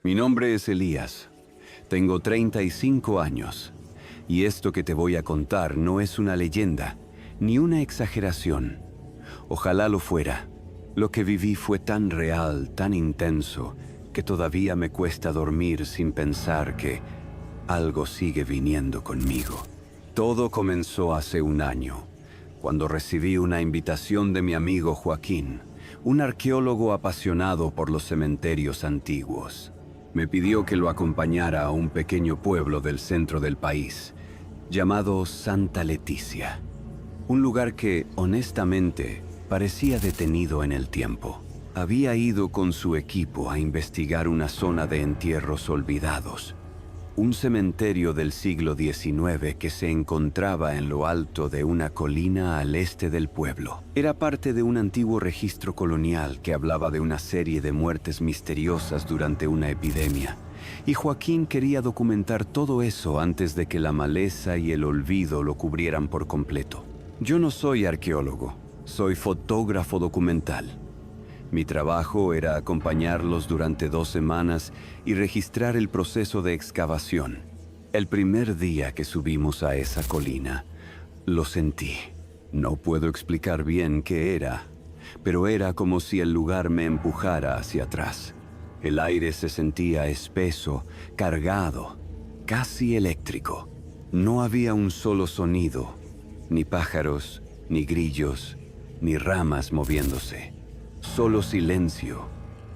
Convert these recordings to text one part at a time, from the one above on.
Mi nombre es Elías. Tengo 35 años. Y esto que te voy a contar no es una leyenda, ni una exageración. Ojalá lo fuera. Lo que viví fue tan real, tan intenso, que todavía me cuesta dormir sin pensar que algo sigue viniendo conmigo. Todo comenzó hace un año, cuando recibí una invitación de mi amigo Joaquín, un arqueólogo apasionado por los cementerios antiguos. Me pidió que lo acompañara a un pequeño pueblo del centro del país, llamado Santa Leticia. Un lugar que, honestamente, parecía detenido en el tiempo. Había ido con su equipo a investigar una zona de entierros olvidados, un cementerio del siglo XIX que se encontraba en lo alto de una colina al este del pueblo. Era parte de un antiguo registro colonial que hablaba de una serie de muertes misteriosas durante una epidemia, y Joaquín quería documentar todo eso antes de que la maleza y el olvido lo cubrieran por completo. Yo no soy arqueólogo, soy fotógrafo documental. Mi trabajo era acompañarlos durante 2 semanas y registrar el proceso de excavación. El primer día que subimos a esa colina, lo sentí. No puedo explicar bien qué era, pero era como si el lugar me empujara hacia atrás. El aire se sentía espeso, cargado, casi eléctrico. No había un solo sonido, ni pájaros, ni grillos, ni ramas moviéndose. Solo silencio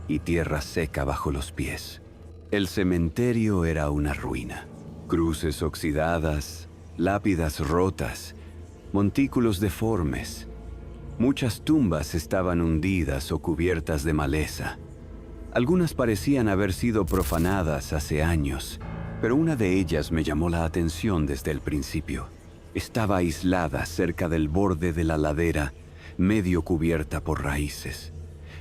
y tierra seca bajo los pies. El cementerio era una ruina. Cruces oxidadas, lápidas rotas, montículos deformes. Muchas tumbas estaban hundidas o cubiertas de maleza. Algunas parecían haber sido profanadas hace años, pero una de ellas me llamó la atención desde el principio. Estaba aislada cerca del borde de la ladera, medio cubierta por raíces.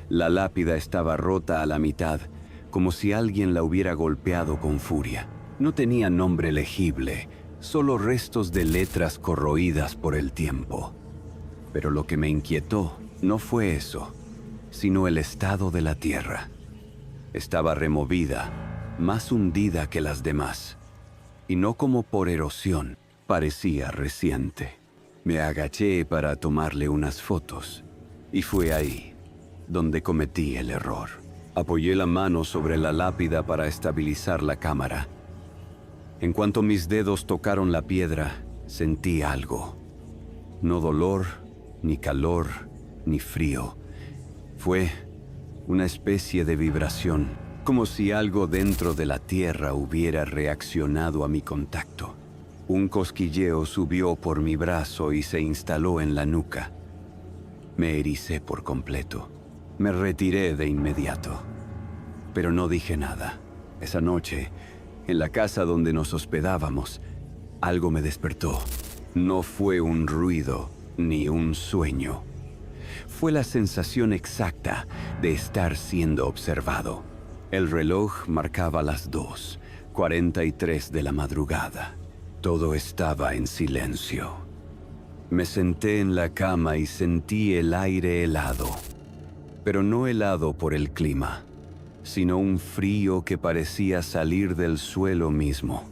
La lápida estaba rota a la mitad, como si alguien la hubiera golpeado con furia. No tenía nombre legible, solo restos de letras corroídas por el tiempo. Pero lo que me inquietó no fue eso, sino el estado de la tierra. Estaba removida, más hundida que las demás, y no como por erosión, parecía reciente. Me agaché para tomarle unas fotos, y fue ahí donde cometí el error. Apoyé la mano sobre la lápida para estabilizar la cámara. En cuanto mis dedos tocaron la piedra, sentí algo. No dolor, ni calor, ni frío. Fue una especie de vibración, como si algo dentro de la tierra hubiera reaccionado a mi contacto. Un cosquilleo subió por mi brazo y se instaló en la nuca. Me ericé por completo. Me retiré de inmediato, pero no dije nada. Esa noche, en la casa donde nos hospedábamos, algo me despertó. No fue un ruido ni un sueño. Fue la sensación exacta de estar siendo observado. El reloj marcaba las 2:43 de la madrugada. Todo estaba en silencio. Me senté en la cama y sentí el aire helado. Pero no helado por el clima, sino un frío que parecía salir del suelo mismo,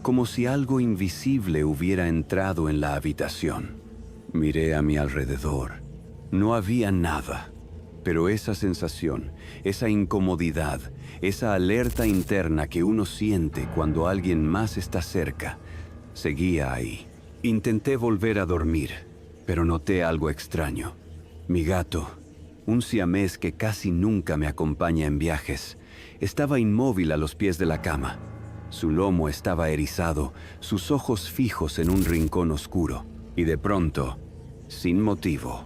como si algo invisible hubiera entrado en la habitación. Miré a mi alrededor. No había nada, pero esa sensación, esa incomodidad, esa alerta interna que uno siente cuando alguien más está cerca, seguía ahí. Intenté volver a dormir, pero noté algo extraño. Mi gato, un siamés que casi nunca me acompaña en viajes, estaba inmóvil a los pies de la cama. Su lomo estaba erizado, sus ojos fijos en un rincón oscuro, y de pronto, sin motivo,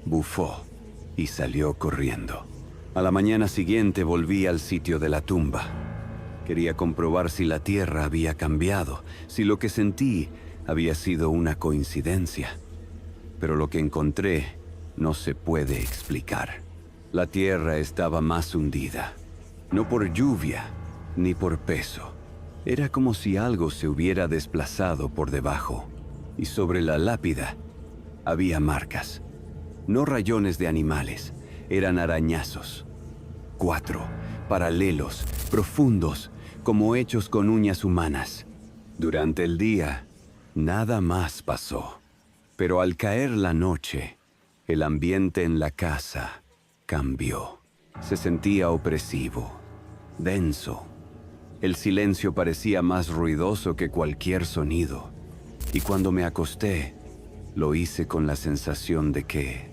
bufó y salió corriendo. A la mañana siguiente volví al sitio de la tumba. Quería comprobar si la tierra había cambiado, si lo que sentí había sido una coincidencia. Pero lo que encontré no se puede explicar. La tierra estaba más hundida, no por lluvia ni por peso. Era como si algo se hubiera desplazado por debajo, y sobre la lápida había marcas. No rayones de animales, eran arañazos. 4, paralelos, profundos, como hechos con uñas humanas. Durante el día, nada más pasó. Pero al caer la noche, el ambiente en la casa cambió. Se sentía opresivo, denso. El silencio parecía más ruidoso que cualquier sonido. Y cuando me acosté, lo hice con la sensación de que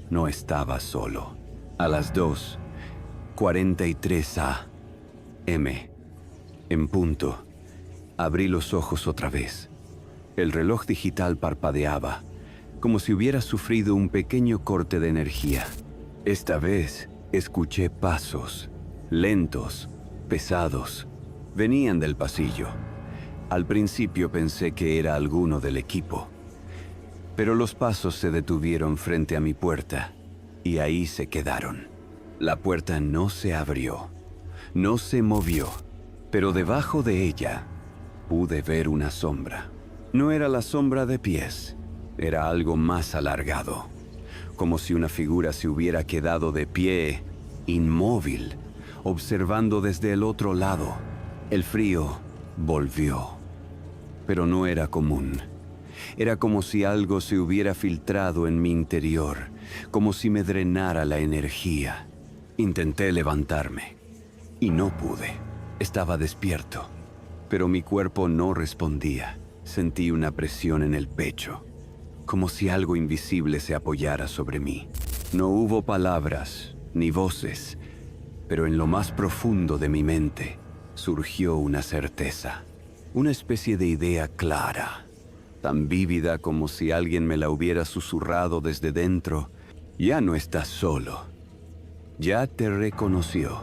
no estaba solo. A las 2:43 a.m. en punto, abrí los ojos otra vez. El reloj digital parpadeaba, como si hubiera sufrido un pequeño corte de energía. Esta vez escuché pasos, lentos, pesados. Venían del pasillo. Al principio pensé que era alguno del equipo. Pero los pasos se detuvieron frente a mi puerta, y ahí se quedaron. La puerta no se abrió, no se movió, pero debajo de ella pude ver una sombra. No era la sombra de pies, era algo más alargado, como si una figura se hubiera quedado de pie, inmóvil, observando desde el otro lado. El frío volvió, pero no era común. Era como si algo se hubiera filtrado en mi interior, como si me drenara la energía. Intenté levantarme, y no pude. Estaba despierto, pero mi cuerpo no respondía. Sentí una presión en el pecho, como si algo invisible se apoyara sobre mí. No hubo palabras ni voces, pero en lo más profundo de mi mente surgió una certeza, una especie de idea clara, tan vívida como si alguien me la hubiera susurrado desde dentro. Ya no estás solo. Ya te reconoció.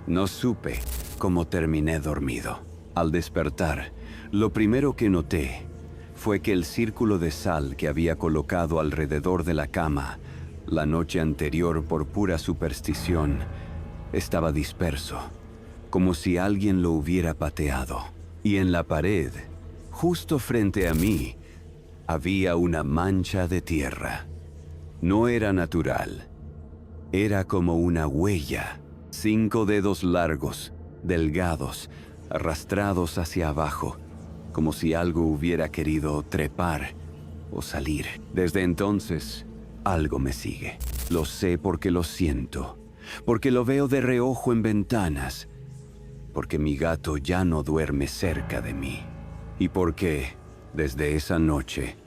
No supe cómo terminé dormido. Al despertar, lo primero que noté fue que el círculo de sal que había colocado alrededor de la cama la noche anterior por pura superstición estaba disperso, como si alguien lo hubiera pateado. Y en la pared, justo frente a mí, había una mancha de tierra. No era natural. Era como una huella. 5 dedos largos, delgados, arrastrados hacia abajo, como si algo hubiera querido trepar o salir. Desde entonces, algo me sigue. Lo sé porque lo siento, porque lo veo de reojo en ventanas, porque mi gato ya no duerme cerca de mí, y porque, desde esa noche,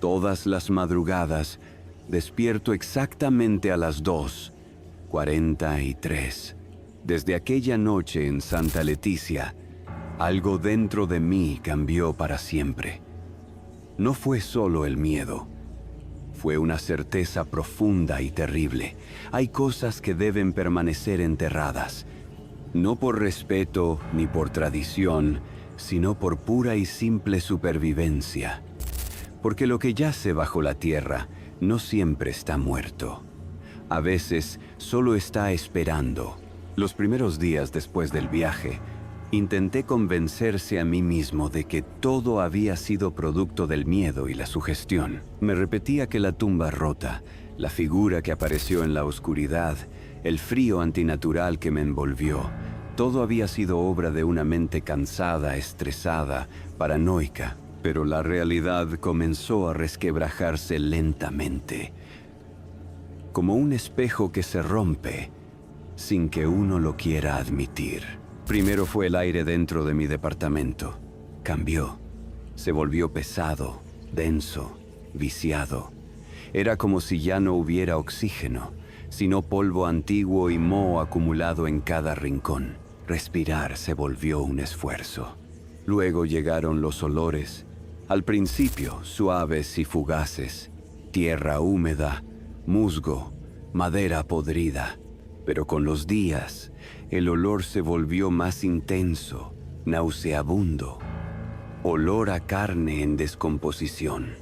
todas las madrugadas, despierto exactamente a las 2:43. Desde aquella noche en Santa Leticia, algo dentro de mí cambió para siempre. No fue solo el miedo, fue una certeza profunda y terrible. Hay cosas que deben permanecer enterradas, no por respeto ni por tradición, sino por pura y simple supervivencia. Porque lo que yace bajo la tierra no siempre está muerto. A veces solo está esperando. Los primeros días después del viaje, intenté convencerse a mí mismo de que todo había sido producto del miedo y la sugestión. Me repetía que la tumba rota, la figura que apareció en la oscuridad, el frío antinatural que me envolvió, todo había sido obra de una mente cansada, estresada, paranoica. Pero la realidad comenzó a resquebrajarse lentamente, como un espejo que se rompe sin que uno lo quiera admitir. Primero fue el aire dentro de mi departamento. Cambió. Se volvió pesado, denso, viciado. Era como si ya no hubiera oxígeno, sino polvo antiguo y moho acumulado en cada rincón. Respirar se volvió un esfuerzo. Luego llegaron los olores. Al principio, suaves y fugaces, tierra húmeda, musgo, madera podrida. Pero con los días, el olor se volvió más intenso, nauseabundo. Olor a carne en descomposición.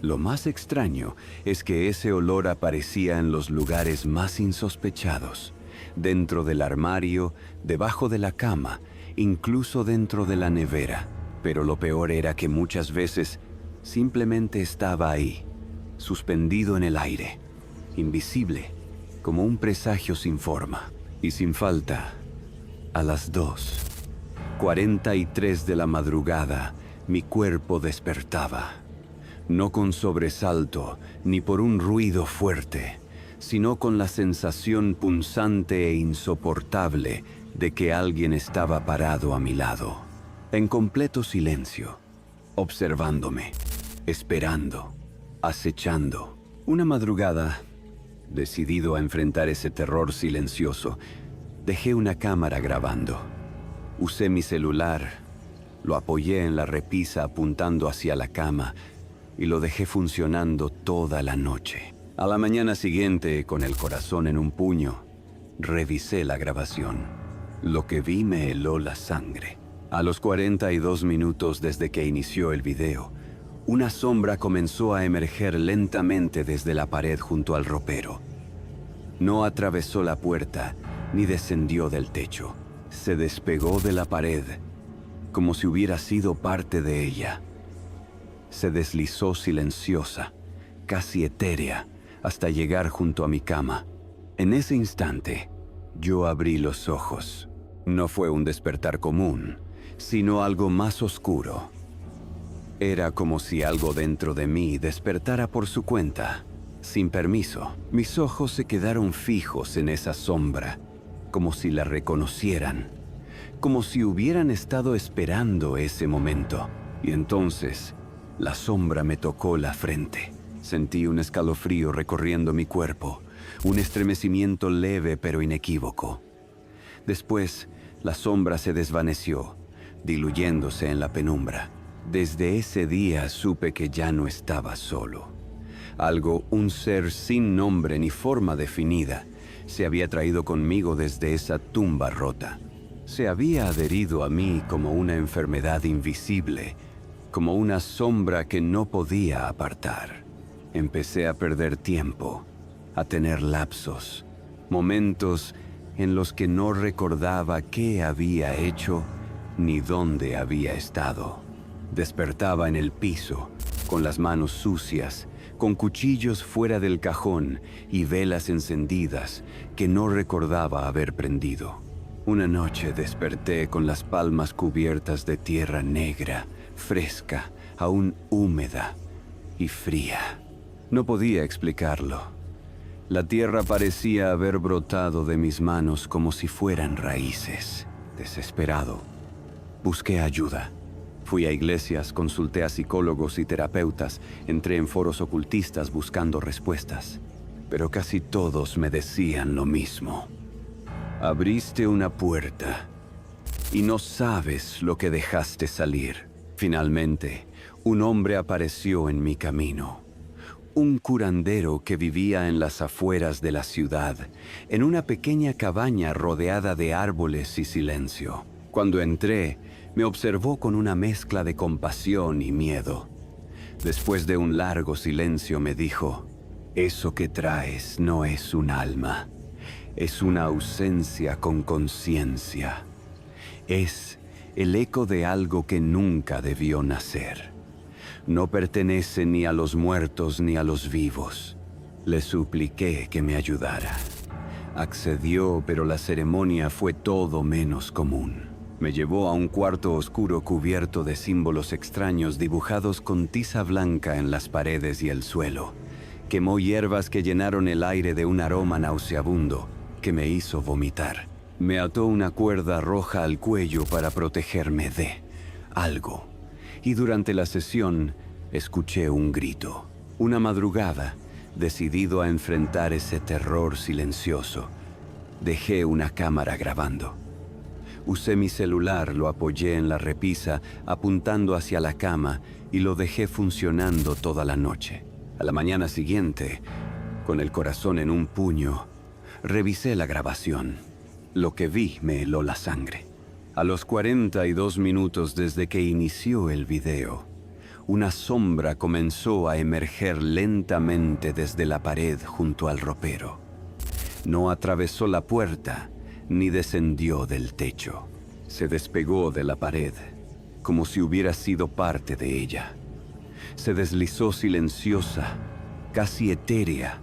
Lo más extraño es que ese olor aparecía en los lugares más insospechados. Dentro del armario, debajo de la cama, incluso dentro de la nevera. Pero lo peor era que muchas veces simplemente estaba ahí, suspendido en el aire, invisible, como un presagio sin forma. Y sin falta, A las 2:43 de la madrugada, mi cuerpo despertaba. No con sobresalto ni por un ruido fuerte, sino con la sensación punzante e insoportable de que alguien estaba parado a mi lado, en completo silencio, observándome, esperando, acechando. Una madrugada, decidido a enfrentar ese terror silencioso, dejé una cámara grabando. Usé mi celular, lo apoyé en la repisa apuntando hacia la cama y lo dejé funcionando toda la noche. A la mañana siguiente, con el corazón en un puño, revisé la grabación. Lo que vi me heló la sangre. A los 42 minutos desde que inició el video, una sombra comenzó a emerger lentamente desde la pared junto al ropero. No atravesó la puerta ni descendió del techo. Se despegó de la pared, como si hubiera sido parte de ella. Se deslizó silenciosa, casi etérea, hasta llegar junto a mi cama. En ese instante, yo abrí los ojos. No fue un despertar común, sino algo más oscuro. Era como si algo dentro de mí despertara por su cuenta, sin permiso. Mis ojos se quedaron fijos en esa sombra, como si la reconocieran, como si hubieran estado esperando ese momento. Y entonces, la sombra me tocó la frente. Sentí un escalofrío recorriendo mi cuerpo, un estremecimiento leve pero inequívoco. Después, la sombra se desvaneció, diluyéndose en la penumbra. Desde ese día supe que ya no estaba solo. Algo, un ser sin nombre ni forma definida, se había traído conmigo desde esa tumba rota. Se había adherido a mí como una enfermedad invisible, como una sombra que no podía apartar. Empecé a perder tiempo, a tener lapsos, momentos en los que no recordaba qué había hecho ni dónde había estado. Despertaba en el piso, con las manos sucias, con cuchillos fuera del cajón y velas encendidas que no recordaba haber prendido. Una noche desperté con las palmas cubiertas de tierra negra, fresca, aún húmeda y fría. No podía explicarlo. La tierra parecía haber brotado de mis manos como si fueran raíces. Desesperado, busqué ayuda. Fui a iglesias, consulté a psicólogos y terapeutas, entré en foros ocultistas buscando respuestas. Pero casi todos me decían lo mismo. Abriste una puerta y no sabes lo que dejaste salir. Finalmente, un hombre apareció en mi camino. Un curandero que vivía en las afueras de la ciudad, en una pequeña cabaña rodeada de árboles y silencio. Cuando entré, me observó con una mezcla de compasión y miedo. Después de un largo silencio me dijo: «Eso que traes no es un alma, es una ausencia con conciencia. Es el eco de algo que nunca debió nacer. No pertenece ni a los muertos ni a los vivos». Le supliqué que me ayudara. Accedió, pero la ceremonia fue todo menos común. Me llevó a un cuarto oscuro cubierto de símbolos extraños dibujados con tiza blanca en las paredes y el suelo. Quemó hierbas que llenaron el aire de un aroma nauseabundo que me hizo vomitar. Me ató una cuerda roja al cuello para protegerme de algo. Y durante la sesión, escuché un grito. Una madrugada, decidido a enfrentar ese terror silencioso, dejé una cámara grabando. Usé mi celular, lo apoyé en la repisa, apuntando hacia la cama, y lo dejé funcionando toda la noche. A la mañana siguiente, con el corazón en un puño, revisé la grabación. Lo que vi me heló la sangre. A los 42 minutos desde que inició el video, una sombra comenzó a emerger lentamente desde la pared junto al ropero. No atravesó la puerta ni descendió del techo. Se despegó de la pared, como si hubiera sido parte de ella. Se deslizó silenciosa, casi etérea,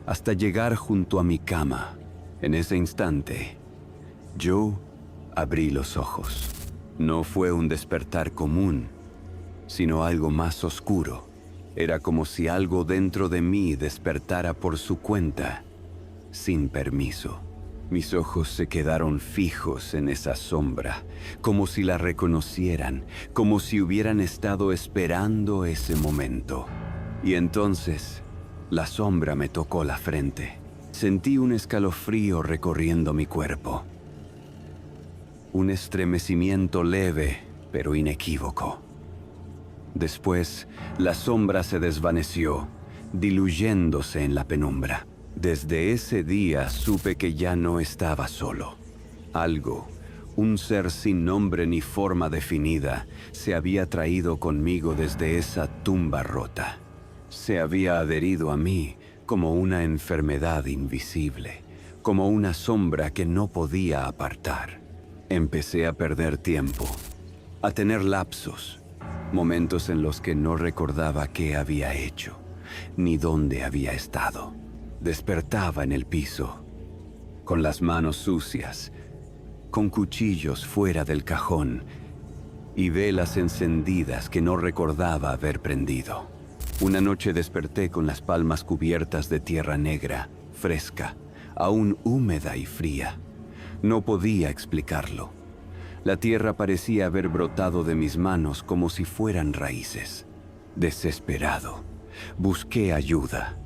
hasta llegar junto a mi cama. En ese instante, yo Abrí los ojos. No fue un despertar común, sino algo más oscuro. Era como si algo dentro de mí despertara por su cuenta, sin permiso. Mis ojos se quedaron fijos en esa sombra, como si la reconocieran, como si hubieran estado esperando ese momento. Y entonces, la sombra me tocó la frente. Sentí un escalofrío recorriendo mi cuerpo. Un estremecimiento leve, pero inequívoco. Después, la sombra se desvaneció, diluyéndose en la penumbra. Desde ese día supe que ya no estaba solo. Algo, un ser sin nombre ni forma definida, se había traído conmigo desde esa tumba rota. Se había adherido a mí como una enfermedad invisible, como una sombra que no podía apartar. Empecé a perder tiempo, a tener lapsos, momentos en los que no recordaba qué había hecho, ni dónde había estado. Despertaba en el piso, con las manos sucias, con cuchillos fuera del cajón y velas encendidas que no recordaba haber prendido. Una noche desperté con las palmas cubiertas de tierra negra, fresca, aún húmeda y fría. No podía explicarlo. La tierra parecía haber brotado de mis manos como si fueran raíces. Desesperado, busqué ayuda.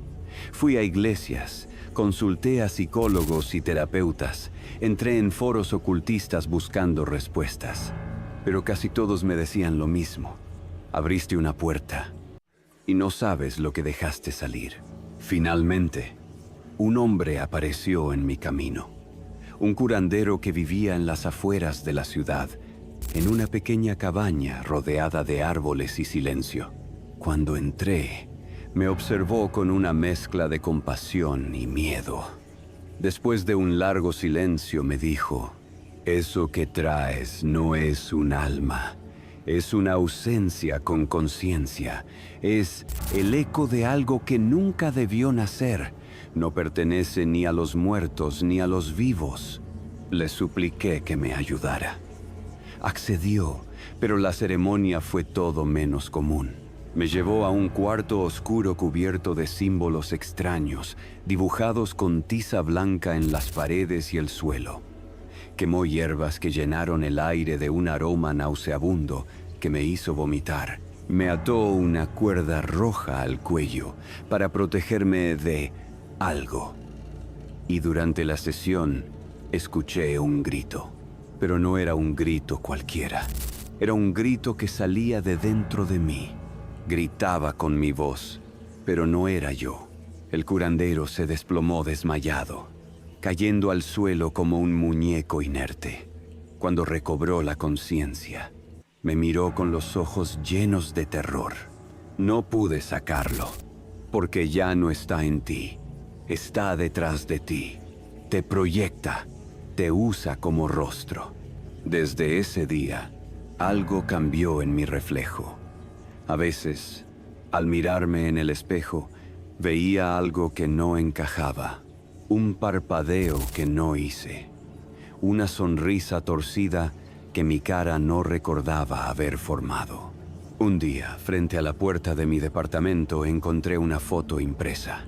Fui a iglesias, consulté a psicólogos y terapeutas, entré en foros ocultistas buscando respuestas. Pero casi todos me decían lo mismo. Abriste una puerta y no sabes lo que dejaste salir. Finalmente, un hombre apareció en mi camino. Un curandero que vivía en las afueras de la ciudad, en una pequeña cabaña rodeada de árboles y silencio. Cuando entré, me observó con una mezcla de compasión y miedo. Después de un largo silencio me dijo: «Eso que traes no es un alma, es una ausencia con conciencia, es el eco de algo que nunca debió nacer, no pertenece ni a los muertos ni a los vivos». Le supliqué que me ayudara. Accedió, pero la ceremonia fue todo menos común. Me llevó a un cuarto oscuro cubierto de símbolos extraños, dibujados con tiza blanca en las paredes y el suelo. Quemó hierbas que llenaron el aire de un aroma nauseabundo que me hizo vomitar. Me ató una cuerda roja al cuello para protegerme de algo. Y durante la sesión escuché un grito. Pero no era un grito cualquiera. Era un grito que salía de dentro de mí. Gritaba con mi voz, pero no era yo. El curandero se desplomó desmayado, cayendo al suelo como un muñeco inerte. Cuando recobró la conciencia, me miró con los ojos llenos de terror. No pude sacarlo, porque ya no está en ti. Está detrás de ti. Te proyecta, te usa como rostro. Desde ese día, algo cambió en mi reflejo. A veces, al mirarme en el espejo, veía algo que no encajaba, un parpadeo que no hice, una sonrisa torcida que mi cara no recordaba haber formado. Un día, frente a la puerta de mi departamento, encontré una foto impresa.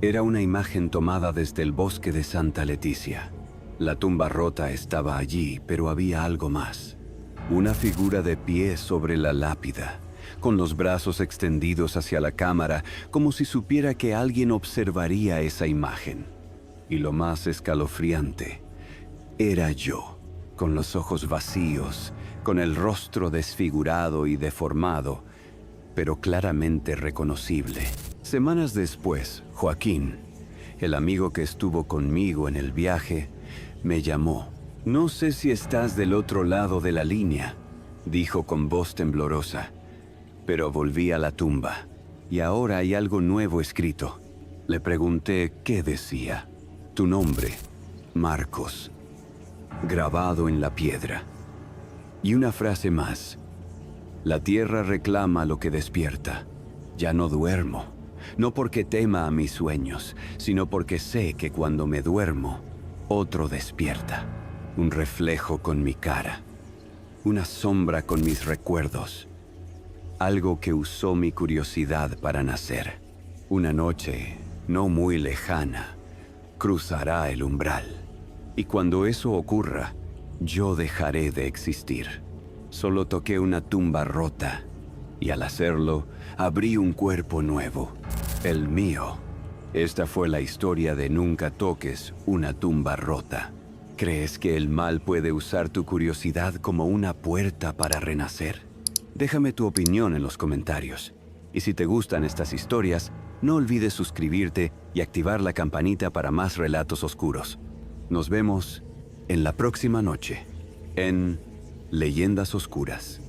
Era una imagen tomada desde el bosque de Santa Leticia. La tumba rota estaba allí, pero había algo más. Una figura de pie sobre la lápida, con los brazos extendidos hacia la cámara, como si supiera que alguien observaría esa imagen. Y lo más escalofriante, era yo, con los ojos vacíos, con el rostro desfigurado y deformado, pero claramente reconocible. Semanas después, Joaquín, el amigo que estuvo conmigo en el viaje, me llamó. «No sé si estás del otro lado de la línea», dijo con voz temblorosa. Pero volví a la tumba, y ahora hay algo nuevo escrito. Le pregunté qué decía. «Tu nombre, Marcos, grabado en la piedra». Y una frase más. «La tierra reclama lo que despierta. Ya no duermo, no porque tema a mis sueños, sino porque sé que cuando me duermo, otro despierta». un reflejo con mi cara, una sombra con mis recuerdos, algo que usó mi curiosidad para nacer. Una noche, no muy lejana, cruzará el umbral. Y cuando eso ocurra, yo dejaré de existir. Solo toqué una tumba rota, y al hacerlo, abrí un cuerpo nuevo, el mío. Esta fue la historia de Nunca toques una tumba rota. ¿Crees que el mal puede usar tu curiosidad como una puerta para renacer? Déjame tu opinión en los comentarios. Y si te gustan estas historias, no olvides suscribirte y activar la campanita para más relatos oscuros. Nos vemos en la próxima noche, en Leyendas Oscuras.